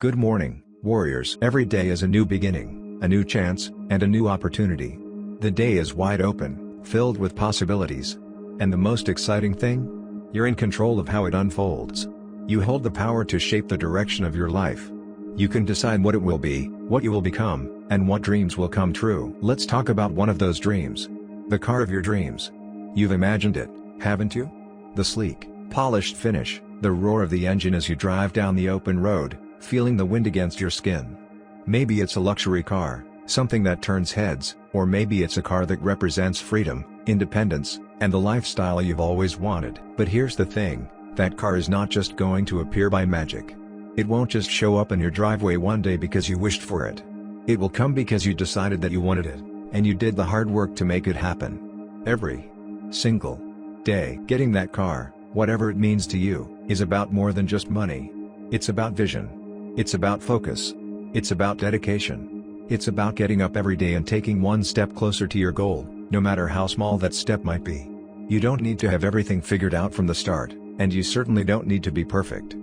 Good morning, warriors. Every day is a new beginning, a new chance, and a new opportunity. The day is wide open, filled with possibilities. And the most exciting thing? You're in control of how it unfolds. You hold the power to shape the direction of your life. You can decide what it will be, what you will become, and what dreams will come true. Let's talk about one of those dreams. The car of your dreams. You've imagined it, haven't you? The sleek, polished finish, the roar of the engine as you drive down the open road, feeling the wind against your skin. Maybe it's a luxury car, something that turns heads, or maybe it's a car that represents freedom, independence, and the lifestyle you've always wanted. But here's the thing, that car is not just going to appear by magic. It won't just show up in your driveway one day because you wished for it. It will come because you decided that you wanted it, and you did the hard work to make it happen. Every single day. Getting that car, whatever it means to you, is about more than just money. It's about vision. It's about focus. It's about dedication. It's about getting up every day and taking one step closer to your goal, no matter how small that step might be. You don't need to have everything figured out from the start, and you certainly don't need to be perfect.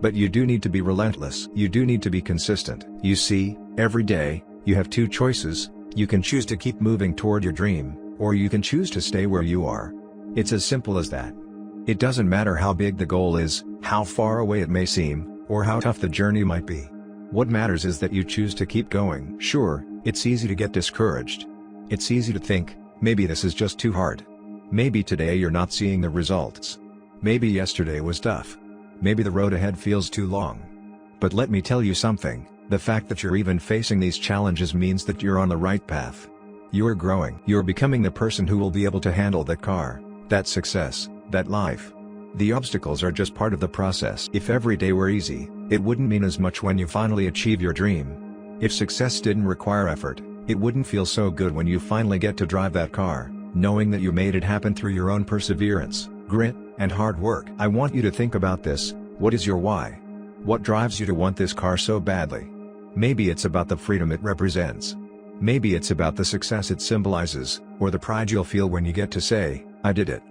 But you do need to be relentless. You do need to be consistent. You see, every day, you have two choices. You can choose to keep moving toward your dream, or you can choose to stay where you are. It's as simple as that. It doesn't matter how big the goal is, how far away it may seem, or how tough the journey might be. What matters is that you choose to keep going. Sure, it's easy to get discouraged. It's easy to think, maybe this is just too hard. Maybe today you're not seeing the results. Maybe yesterday was tough. Maybe the road ahead feels too long. But let me tell you something, the fact that you're even facing these challenges means that you're on the right path. You're growing. You're becoming the person who will be able to handle that car, that success, that life. The obstacles are just part of the process. If every day were easy, it wouldn't mean as much when you finally achieve your dream. If success didn't require effort, it wouldn't feel so good when you finally get to drive that car, knowing that you made it happen through your own perseverance, grit, and hard work. I want you to think about this. What is your why? What drives you to want this car so badly? Maybe it's about the freedom it represents. Maybe it's about the success it symbolizes, or the pride you'll feel when you get to say, I did it.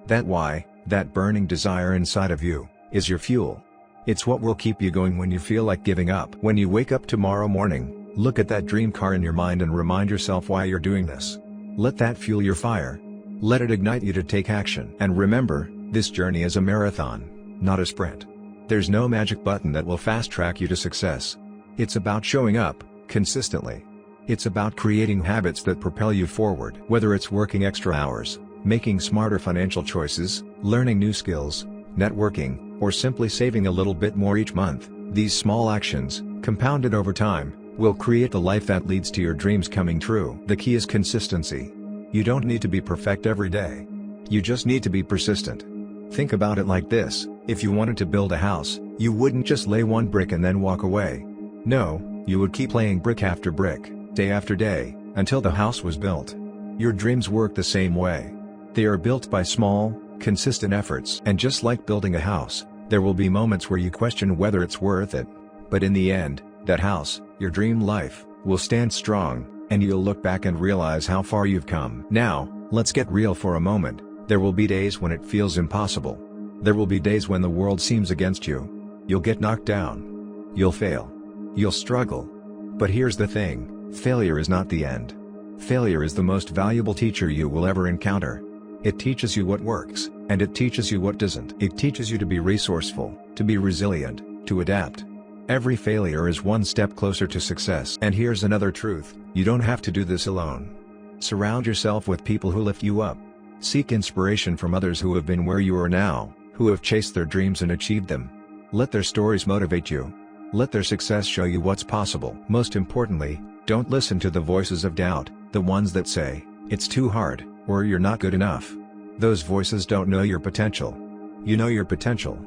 That why, that burning desire inside of you, is your fuel. It's what will keep you going when you feel like giving up. When you wake up tomorrow morning, look at that dream car in your mind and remind yourself why you're doing this. Let that fuel your fire. Let it ignite you to take action. And remember, this journey is a marathon, not a sprint. There's no magic button that will fast-track you to success. It's about showing up, consistently. It's about creating habits that propel you forward. Whether it's working extra hours, making smarter financial choices, learning new skills, networking, or simply saving a little bit more each month, these small actions, compounded over time, will create the life that leads to your dreams coming true. The key is consistency. You don't need to be perfect every day. You just need to be persistent. Think about it like this, if you wanted to build a house, you wouldn't just lay one brick and then walk away. No, you would keep laying brick after brick, day after day, until the house was built. Your dreams work the same way. They are built by small, consistent efforts. And just like building a house, there will be moments where you question whether it's worth it. But in the end, that house, your dream life, will stand strong, and you'll look back and realize how far you've come. Now, let's get real for a moment. There will be days when it feels impossible. There will be days when the world seems against you. You'll get knocked down. You'll fail. You'll struggle. But here's the thing, failure is not the end. Failure is the most valuable teacher you will ever encounter. It teaches you what works, and it teaches you what doesn't. It teaches you to be resourceful, to be resilient, to adapt. Every failure is one step closer to success. And here's another truth, you don't have to do this alone. Surround yourself with people who lift you up. Seek inspiration from others who have been where you are now, who have chased their dreams and achieved them. Let their stories motivate you. Let their success show you what's possible. Most importantly, don't listen to the voices of doubt, the ones that say, it's too hard, or you're not good enough. Those voices don't know your potential. You know your potential.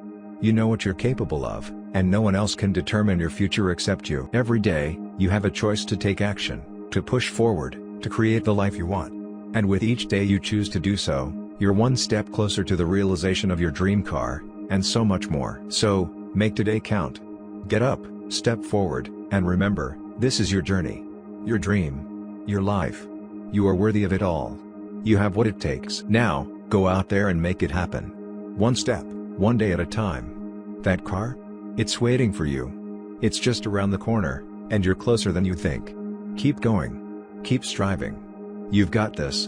You know what you're capable of, and no one else can determine your future except you. Every day, you have a choice to take action, to push forward, to create the life you want. And with each day you choose to do so, you're one step closer to the realization of your dream car, and so much more. So, make today count. Get up, step forward, and remember, this is your journey. Your dream. Your life. You are worthy of it all. You have what it takes. Now, go out there and make it happen. One step, one day at a time. That car? It's waiting for you. It's just around the corner, and you're closer than you think. Keep going. Keep striving. You've got this.